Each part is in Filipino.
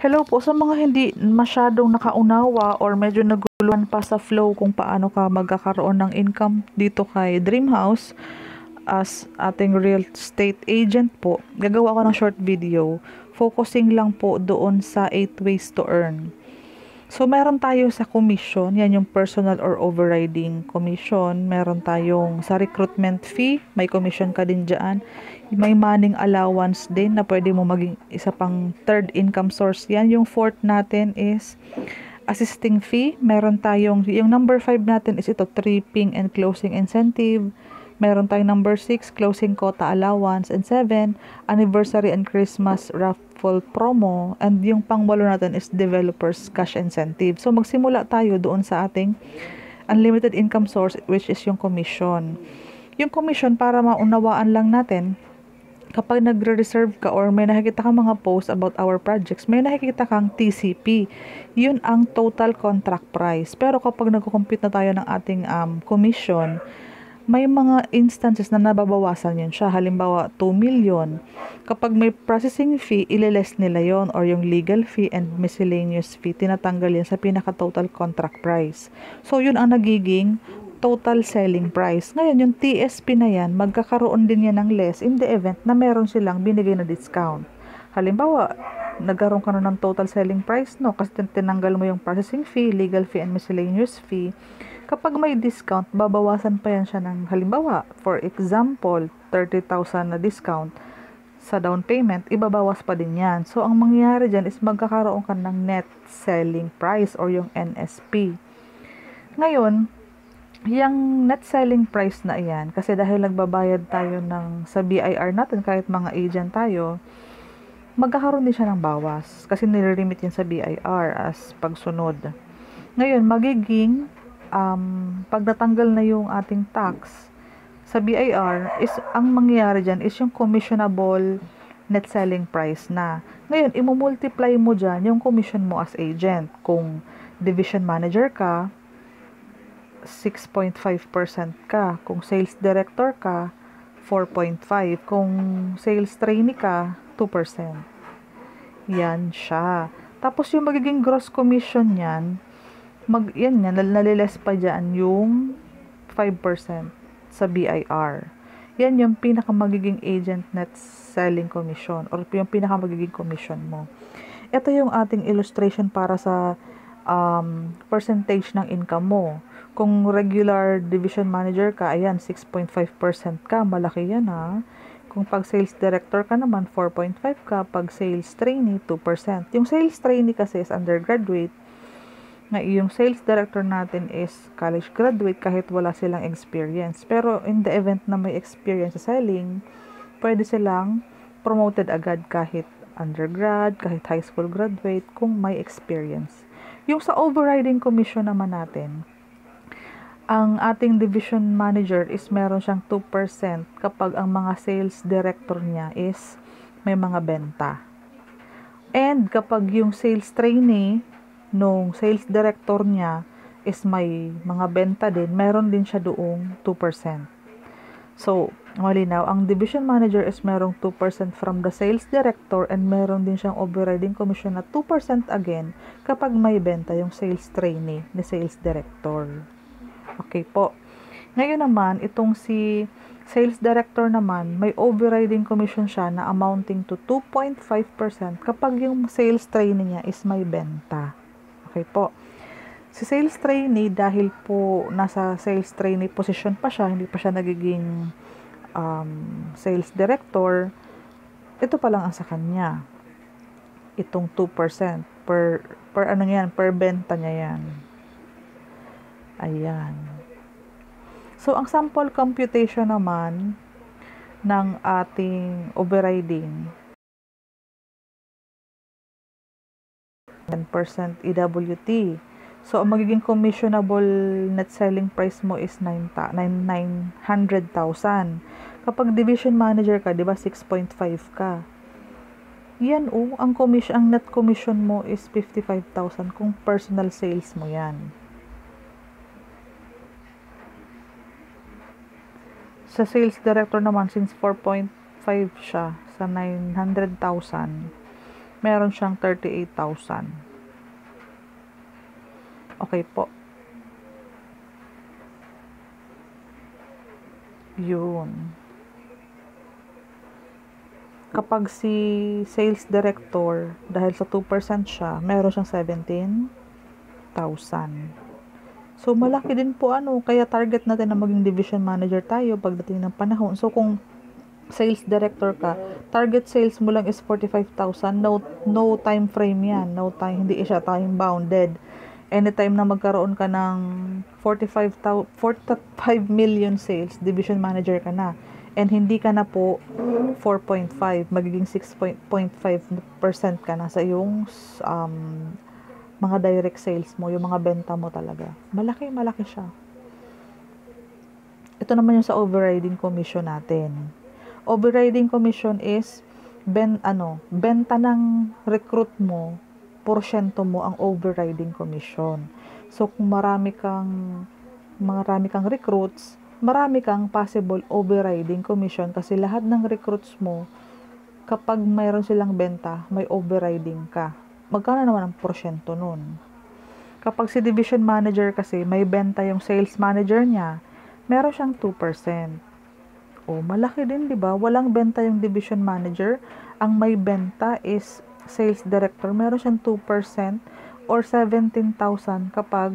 Hello po sa mga hindi masyadong nakaunawa or medyo naguluhan pa sa flow kung paano ka magkakaroon ng income dito kay Dreamhouse as ating real estate agent po. Gagawa ko ng short video focusing lang po doon sa 8 ways to earn. So, meron tayo sa commission, yan yung personal or overriding commission. Meron tayong sa recruitment fee, may commission ka din dyan. May manning allowance din na pwede mo maging isa pang third income source. Yan, yung fourth natin is assisting fee. Meron tayong, yung number 5 natin is ito, tripping and closing incentive. Meron tayong number 6, closing quota allowance. And 7, anniversary and Christmas raffle promo. And yung pang-walo natin is developers cash incentive. So, magsimula tayo doon sa ating unlimited income source, which is yung commission. Yung commission, para maunawaan lang natin, kapag nagre-reserve ka or may nakikita kang mga posts about our projects, may nakikita kang TCP. Yun ang total contract price. Pero kapag nag-compute na tayo ng ating commission, may mga instances na nababawasan yun siya. Halimbawa, 2 million. Kapag may processing fee, ililess nila yon or yung legal fee and miscellaneous fee, tinatanggal yan sa pinaka-total contract price. So, yun ang nagiging total selling price. Ngayon, yung TSP na yan, magkakaroon din yan ng less in the event na meron silang binigay na discount. Halimbawa, nagkaroon ka na ng total selling price, no? Kasi tinanggal mo yung processing fee, legal fee, and miscellaneous fee. Kapag may discount, babawasan pa yan siya ng, halimbawa, for example, 30,000 na discount sa down payment, ibabawas pa din yan. So, ang mangyayari dyan is magkakaroon ka ng net selling price or yung NSP. Ngayon, yung net selling price na yan, kasi dahil nagbabayad tayo sa BIR natin, kahit mga agent tayo, magkakaroon din siya ng bawas. Kasi nire-remit yun sa BIR as pagsunod. Ngayon, magiging pag natanggal na yung ating tax sa BIR, is ang mangyayari dyan is yung commissionable net selling price na. Ngayon, imumultiply mo dyan yung commission mo as agent. Kung division manager ka, 6.5% ka. Kung sales director ka, 4.5%. Kung sales trainee ka, 2%. Yan siya. Tapos yung magiging gross commission yan, yan nga, naliles pa dyan yung 5% sa BIR. Yan yung pinakamagiging agent net selling commission or yung pinakamagiging commission mo. Ito yung ating illustration para sa percentage ng income mo. Kung regular division manager ka, ayan, 6.5% ka, malaki yan ha. Kung pag sales director ka naman, 4.5 ka. Pag sales trainee, 2%. Yung sales trainee kasi is undergraduate. Yung sales director natin is college graduate kahit wala silang experience. Pero in the event na may experience sa selling, pwede silang promoted agad kahit undergrad, kahit high school graduate kung may experience. Yung sa overriding commission naman natin, ang ating division manager is meron siyang 2% kapag ang mga sales director niya is may mga benta. And kapag yung sales trainee nung sales director niya is may mga benta din, meron din siya doong 2%. So, malinaw, ang division manager is merong 2% from the sales director and meron din siyang overriding commission na 2% again kapag may benta yung sales trainee ni sales director. Okay po. Ngayon naman, itong si sales director naman, may overriding commission siya na amounting to 2.5% kapag yung sales trainee niya is may benta. Okay po. Si sales trainee, dahil po nasa sales trainee position pa siya, hindi pa siya nagiging sales director, ito pa lang ang sa kanya. Itong 2% per ano yan, per benta niya yan. Ayan. So, ang sample computation naman ng ating overriding 10% EWT. So, ang magiging commissionable net selling price mo is 900,000. Kapag division manager ka, di ba 6.5 ka? Yan ang net commission mo is 55,000 kung personal sales mo yan. Sa sales director naman, since 4.5 siya sa 900,000, meron siyang 38,000. Okay po. Yun. Kapag si sales director, dahil sa 2% siya, meron siyang 17,000. So, malaki din po kaya target natin na maging division manager tayo pagdating ng panahon. So, kung sales director ka, target sales mo lang is 45,000, no time frame yan, no time, hindi siya time bounded. Anytime na magkaroon ka ng 45 million sales, division manager ka na. And hindi ka na po 4.5, magiging 6.5% ka na sa iyong mga direct sales mo, yung mga benta mo talaga. Malaki siya. Ito naman yung sa overriding commission natin. Overriding commission is benta ng recruit mo, porsyento mo ang overriding commission. So kung marami kang recruits, marami kang possible overriding commission kasi lahat ng recruits mo, kapag mayroon silang benta, may overriding ka. Magkano naman ang porsyento nun? Kapag si division manager kasi, may benta yung sales manager niya, meron siyang 2%. O, malaki din, di ba? Walang benta yung division manager. Ang may benta is sales director. Meron siyang 2% or 17,000 kapag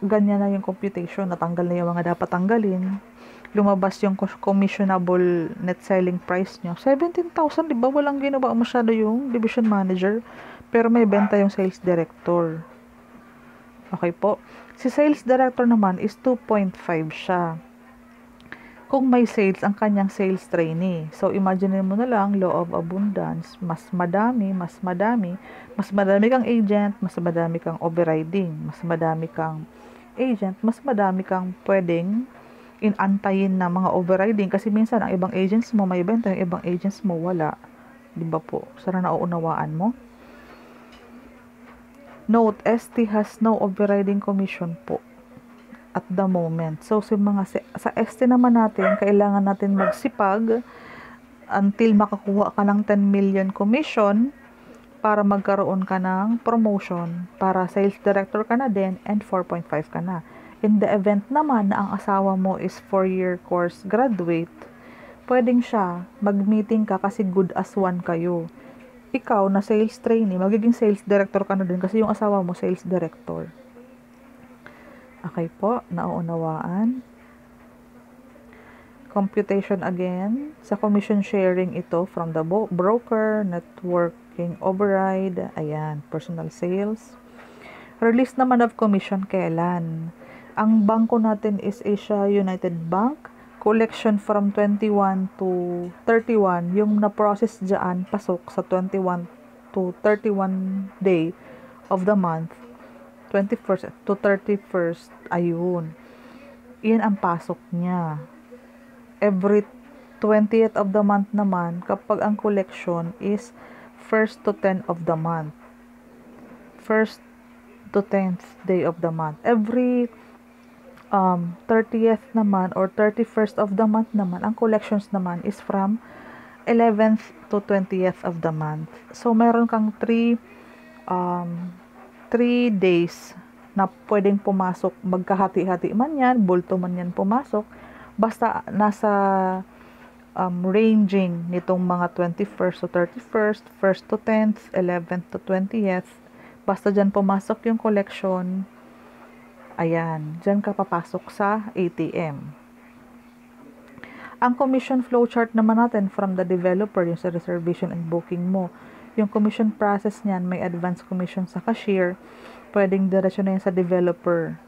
ganyan na yung computation, natanggal na yung mga dapat tanggalin, lumabas yung commissionable net selling price nyo, 17,000, di ba? Walang ginawa masyado yung division manager, pero may benta yung sales director. Okay po. Si sales director naman is 2.5 siya. Kung may sales, ang kanyang sales trainee. So, imagine mo na lang, law of abundance, mas madami kang agent, mas madami kang overriding, mas madami kang agent, mas madami kang pwedeng inantayin na mga overriding kasi minsan ang ibang agents mo may benta, yung ibang agents mo wala. Di ba po? Sana nauunawaan mo. Note, ST has no overriding commission po at the moment. So, sa ST naman natin, kailangan natin magsipag until makakuha ka ng 10 million commission para magkaroon ka ng promotion, para sales director ka na din and 4.5 ka na. In the event naman na ang asawa mo is 4-year course graduate, pwedeng siya, mag-meeting ka kasi good as one kayo. Ikaw na sales trainee, magiging sales director ka na din kasi yung asawa mo sales director. Okay po, nauunawaan. Computation again. Sa commission sharing ito from the broker, networking override, ayan, personal sales. Release naman of commission kailan? Ang bangko natin is Asia United Bank. Collection from 21 to 31, yung na-process dyan, pasok sa 21 to 31 day of the month, 21st to 31st, ayun. Iyan ang pasok niya. Every 20th of the month naman, kapag ang collection is 1st to 10th of the month. 1st to 10th day of the month. Every 30th naman or 31st of the month naman, ang collections naman is from 11th to 20th of the month. So, meron kang 3 days na pwedeng pumasok, magkahati-hati man yan, bulto man yan pumasok, basta nasa ranging nitong mga 21st to 31st, 1st to 10th, 11th to 20th, basta dyan pumasok yung collection, ayan, dyan ka papasok sa ATM. Ang commission flow chart naman natin from the developer, yung sa reservation and booking mo. Yung commission process niyan, may advance commission sa cashier, pwedeng diretsyo na yan sa developer.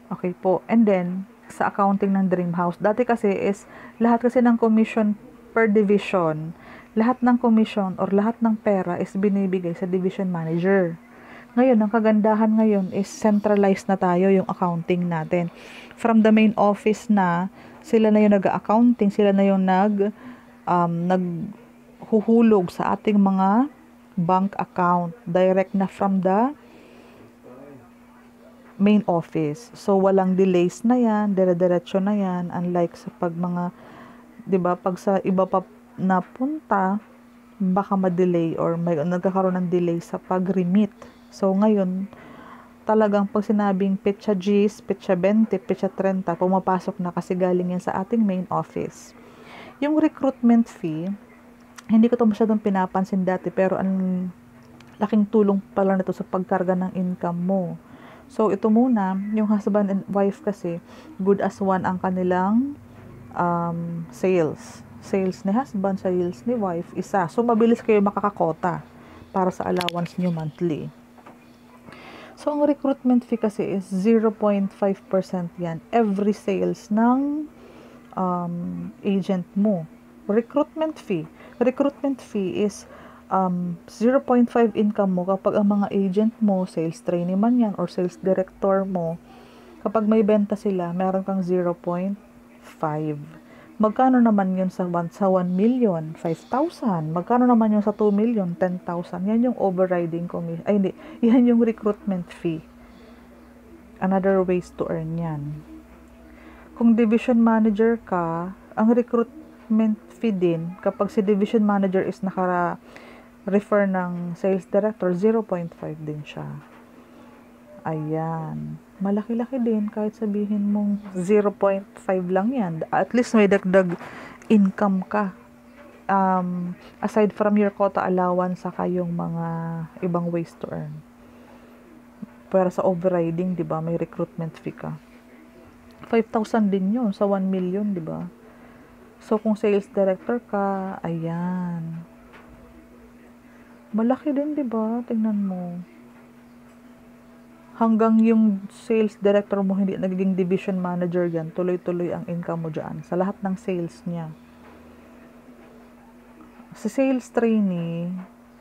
Okay po. And then, sa accounting ng Dream House, dati kasi is, lahat kasi ng commission per division, lahat ng commission or lahat ng pera is binibigay sa division manager. Ngayon, ang kagandahan ngayon is centralized na tayo yung accounting natin. From the main office na, sila na yung nag-accounting, sila na yung naghuhulog sa ating mga bank account. Direct na from the main office. So, walang delays na yan, dire-diretso na yan. Unlike sa pag mga, 'di ba, pag sa iba pa napunta, baka ma-delay or may nagkakaroon ng delay sa pag-remit. So, ngayon, talagang pag sinabing petsa Gs, petsa 20, petsa 30, pumapasok na kasi galing yan sa ating main office. Yung recruitment fee, hindi ko ito masyadong pinapansin dati, pero ang laking tulong pala nito sa pagkarga ng income mo. So, ito muna, yung husband and wife kasi, good as one ang kanilang sales. Sales ni husband, sales ni wife, isa. So, mabilis kayo makakakota para sa allowance nyo monthly. So, ang recruitment fee kasi is 0.5% yan. Every sales ng agent mo. Recruitment fee. Recruitment fee is 0.5 income mo kapag ang mga agent mo, sales trainee man yan or sales director mo, kapag may benta sila, meron kang 0.5. Magkano naman yun sa 1 million? 5,000. Magkano naman yun sa 2 million? 10,000. Yan yung overriding commission. Ay, hindi. Yan yung recruitment fee. Another ways to earn yan. Kung division manager ka, ang recruitment fee din, kapag si division manager is naka-refer ng sales director, 0.5 din siya. Ayan. Malaki-laki din kahit sabihin mong 0.5 lang yan. At least may dagdag income ka. Aside from your quota allowance, saka yung mga ibang ways to earn. Pero sa overriding, di ba, may recruitment fee ka. 5,000 din yun sa 1 million, di ba? So, kung sales director ka, ayan. Malaki din, di ba? Tingnan mo. Hanggang yung sales director mo hindi nagiging division manager yan, tuloy-tuloy ang income mo dyan sa lahat ng sales niya. Sa sales trainee,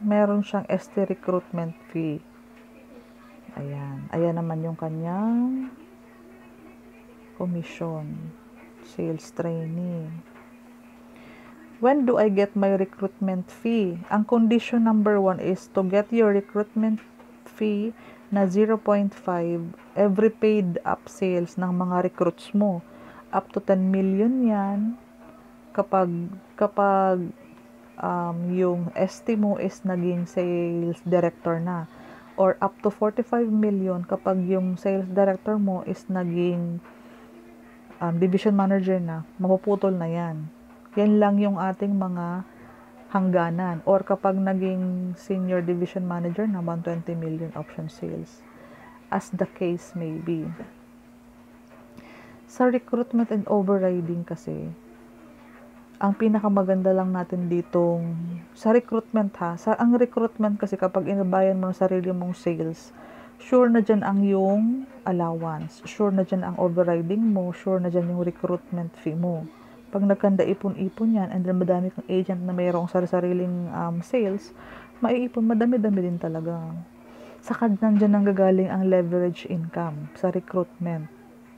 meron siyang ST recruitment fee. Ayan. Ayan naman yung kanyang commission. Sales trainee. When do I get my recruitment fee? Ang condition number 1 is to get your recruitment fee na 0.5 every paid up sales ng mga recruits mo. Up to 10 million yan kapag yung ST mo is naging sales director na. Or up to 45 million kapag yung sales director mo is naging division manager na. Mapuputol na yan. Yan lang yung ating mga hangganan. Or kapag naging senior division manager na 120 million option sales. As the case may be. Sa recruitment and overriding kasi, ang pinakamaganda lang natin ditong, sa recruitment ang recruitment kasi kapag inabayan mo ng sarili mong sales, sure na dyan ang yung allowance, sure na dyan ang overriding mo, sure na dyan yung recruitment fee mo. Pag nagkanda ipon-ipon yan, and then madami kang agent na mayroong sariling sales, maiipon, madami-dami din talaga. Saka nandyan ang gagaling ang leverage income sa recruitment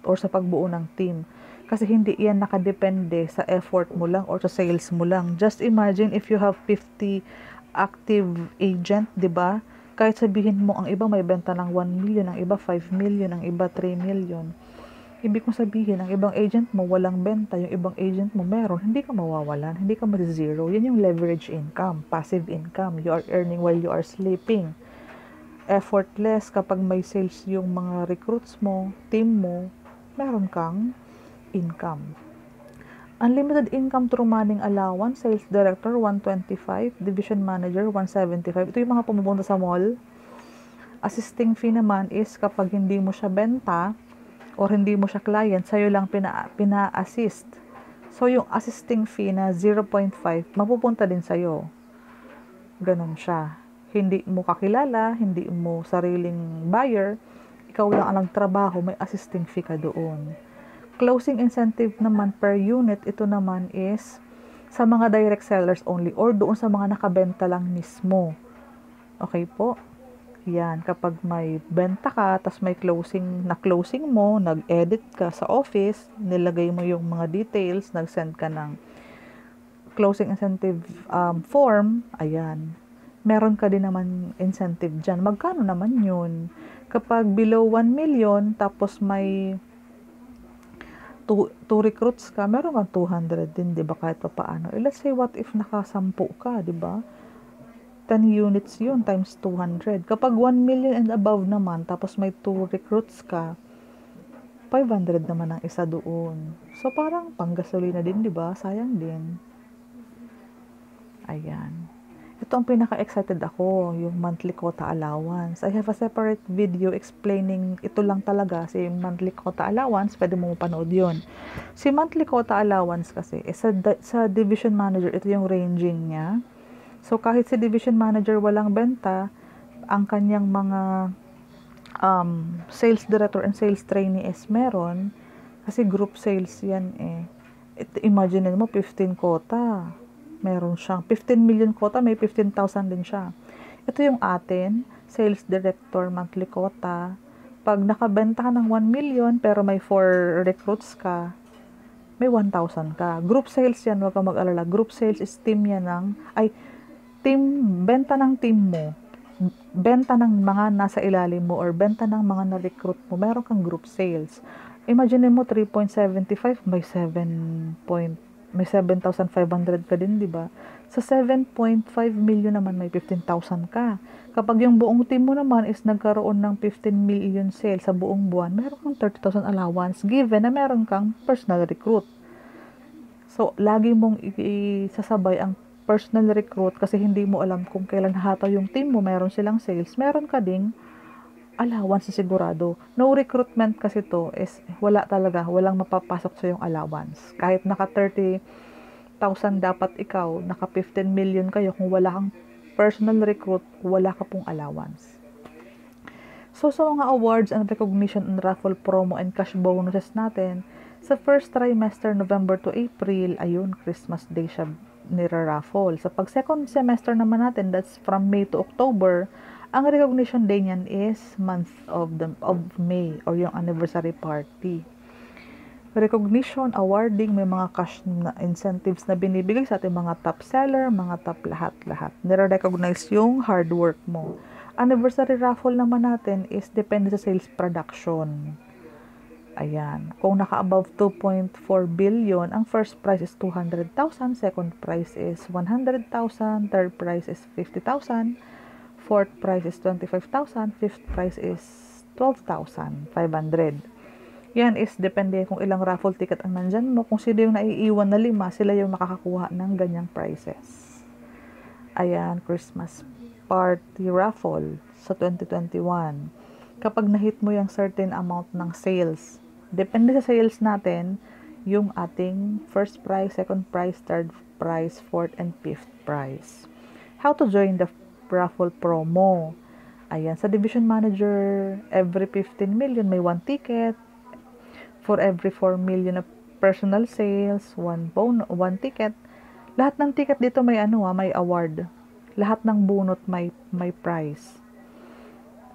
or sa pagbuo ng team. Kasi hindi yan nakadepende sa effort mo lang or sa sales mo lang. Just imagine if you have 50 active agent, di ba? Kahit sabihin mo ang iba may benta ng 1 million, ang iba 5 million, ang iba 3 million. Ibig kong sabihin, ang ibang agent mo walang benta, yung ibang agent mo meron, hindi ka mawawalan, hindi ka ma-zero. Yan yung leverage income, passive income. You are earning while you are sleeping. Effortless kapag may sales yung mga recruits mo, team mo, meron kang income. Unlimited income through manning allowance, sales director 125, division manager 175. Ito yung mga pumupunta sa mall. Assisting fee naman is kapag hindi mo siya benta or hindi mo siya client, sa'yo lang pina-assist. So, yung assisting fee na 0.5, mapupunta din sa'yo. Ganon siya. Hindi mo kakilala, hindi mo sariling buyer, ikaw lang ang nagtrabaho, may assisting fee ka doon. Closing incentive naman per unit, ito naman is sa mga direct sellers only or doon sa mga nakabenta lang mismo. Okay po? Yan, kapag may benta ka, tas may closing mo, nag-edit ka sa office, nilagay mo yung mga details, nag-send ka ng closing incentive form, ayan. Meron ka din naman incentive dyan. Magkano naman yun? Kapag below 1 million, tapos may 2 recruits ka, meron kang 200 din, di ba? Kahit pa paano. Let's say, what if nakasampu ka, di ba? 10 units yun times 200. Kapag 1 million and above naman, tapos may 2 recruits ka, 500 naman ang isa doon. So, parang panggasolina din, di ba? Sayang din. Ayan. Ito ang pinaka-excited ako, yung monthly quota allowance. I have a separate video explaining ito lang talaga, si monthly quota allowance, pwede mo mapanood yun. Si monthly quota allowance kasi, sa division manager, ito yung ranging niya. So, kahit si division manager walang benta, ang kanyang mga sales director and sales trainee is meron, kasi group sales yan eh. Imagine mo, 15 quota. Meron siyang 15 million quota, may 15,000 din siya. Ito yung atin, sales director monthly quota. Pag nakabenta ka ng 1 million pero may 4 recruits ka, may 1,000 ka. Group sales yan, wag kang mag-alala. Group sales is team yan benta ng team mo. Benta ng mga nasa ilalim mo or benta ng mga na-recruit mo. Meron kang group sales. Imagine mo 3.75 may 7,500 ka din, di ba? Sa 7.5 million naman may 15,000 ka. Kapag yung buong team mo naman is nagkaroon ng 15 million sales sa buong buwan, meron kang 30,000 allowance given na meron kang personal recruit. So, lagi mong isasabay ang personal recruit kasi hindi mo alam kung kailan hataw yung team mo, meron silang sales, meron ka ding allowance na sigurado. No recruitment kasi to is wala talaga, walang mapapasok sa yung allowance. Kahit naka 30,000 dapat ikaw, naka 15 million kayo, kung wala kang personal recruit, wala ka pong allowance. So, sa mga awards and recognition and raffle promo and cash bonuses natin, sa first trimester, November to April, ayun, Christmas Day siya nira-raffle. Sa pag second semester naman natin, that's from May to October, ang recognition day niyan is month of May or yung anniversary party. Recognition, awarding, may mga cash na incentives na binibigay sa ating mga top seller, mga top lahat-lahat. Nire-recognize yung hard work mo. Anniversary raffle naman natin is depende sa sales production. Ayan. Kung naka-above 2.4 billion, ang first prize is 200,000, second prize is 100,000, third prize is 50,000, fourth prize is 25,000, fifth prize is 12,500. Yan is depende kung ilang raffle ticket ang nandyan mo. Kung sino yung naiiwan na 5, sila yung makakakuha ng ganyang prizes. Ayan, Christmas party raffle sa 2021. Kapag na-hit mo yung certain amount ng sales, depende sa sales natin, yung ating first prize, second prize, third prize, fourth, and fifth prize. How to join the raffle promo? Ayan, sa division manager, every 15 million may 1 ticket. For every 4 million na personal sales, 1 ticket. Lahat ng ticket dito may may award. Lahat ng bunot may prize.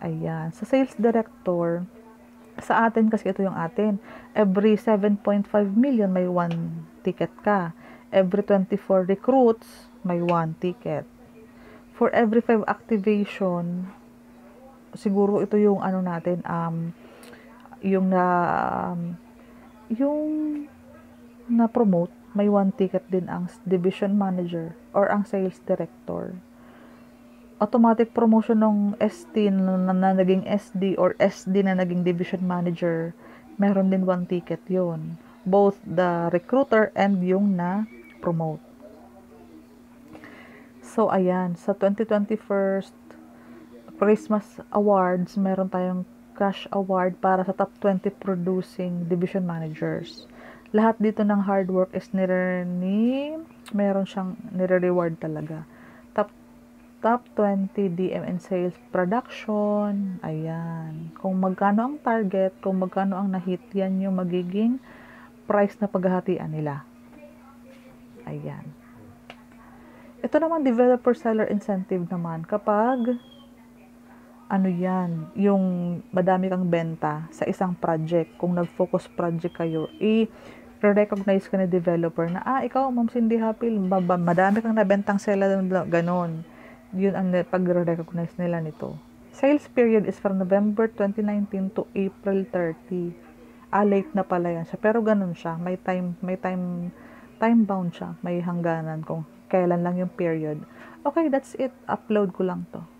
Ayan, sa sales director, sa atin kasi ito yung atin. Every 7.5 million may 1 ticket ka. Every 24 recruits may 1 ticket. For every 5 activation, siguro ito yung natin, yung na promote, may 1 ticket din ang division manager or ang sales director. Automatic promotion ng ST na naging SD or SD na naging division manager, meron din 1 ticket yon. Both the recruiter and yung na promote. So, ayan, sa 2021 Christmas Awards, meron tayong cash award para sa top 20 producing division managers. Lahat dito ng hard work is meron siyang nire-reward talaga. Top 20 DM and sales production, ayan. Kung magkano ang target, kung magkano ang na-hit, yan yung magiging price na paghahatian nila. Ayan. Ito naman, developer seller incentive naman. Kapag, yung madami kang benta sa isang project, kung nag-focus project kayo, i-recognize ka na developer na, ikaw, Ma'am Cindy Hapil, madami kang nabentang seller, ganon. Yun ang pag-recognize nila nito. Sales period is from November 2019 to April 30. Late na pala yan siya. Pero ganun siya. May time bound siya. May hangganan kung kailan lang yung period. Okay, that's it. Upload ko lang to.